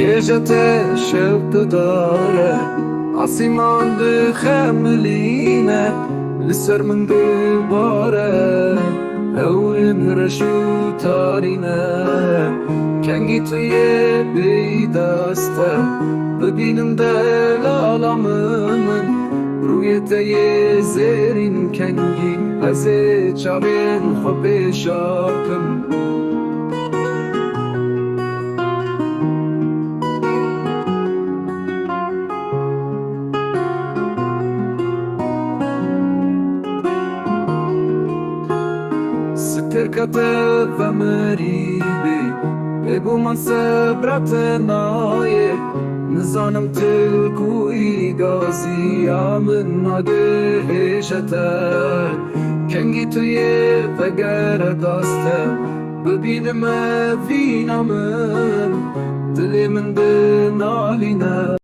يجت شوق داره عصيمان بخملينا لسر من دوباره اول رشو تارينا کنگی توی بیدسته ببینم دل عالممن روی تای زرین کنگی از چاوین خوب شاکم تركته فمريبي ابو من صبرت نايه نزانم تلكوي غازي من نادهشته کنگی توی فگر داسته ببینم فینم دل من به نالینه